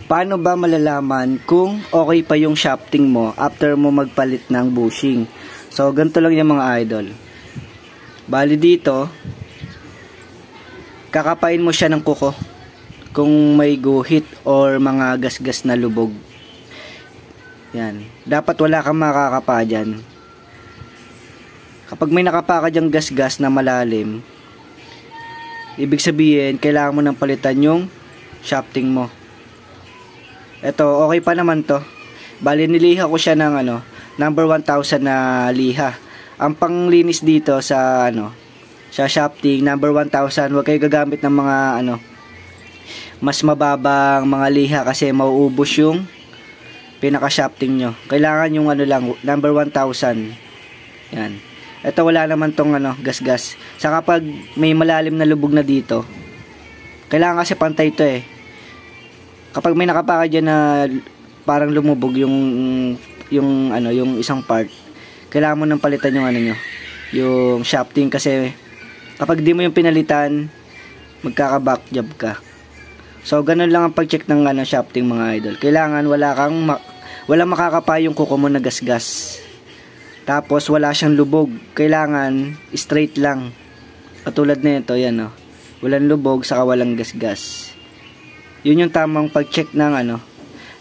Paano ba malalaman kung okay pa yung shafting mo after mo magpalit ng bushing? So, ganito lang yung mga idol. Bali dito, kakapain mo siya ng kuko kung may guhit or mga gasgas na lubog. Yan. Dapat wala kang makakapa dyan. Kapag may nakapa ka dyang gasgas na malalim, ibig sabihin, kailangan mo nang palitan yung shafting mo. Ito, okay pa naman to. Bali, niliha ko siya ng number 1000 na liha. Ang panglinis dito sa sa shafting, number 1000, huwag kayo gagamit ng mga mas mababang mga liha kasi mauubos yung pinaka shafting nyo. Kailangan yung lang, number 1000. Yan. Ito, wala naman tong gasgas. Saka pag may malalim na lubog na dito, kailangan kasi pantay to eh. Kapag may nakapaka dyan na parang lumubog yung isang part, kailangan mo nang palitan yung yung shafting kasi kapag di mo yung pinalitan, magkaka-back job ka. So, ganun lang ang pag-check ng shafting mga idol. Kailangan walang makakapa yung kuko mo na gasgas. Tapos, wala siyang lubog. Kailangan straight lang. Katulad nito, yan walang lubog, saka walang gasgas. Yun yung tamang pag-check ng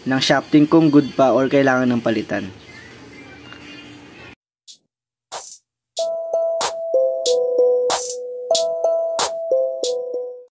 ng shafting kung good pa or kailangan ng palitan.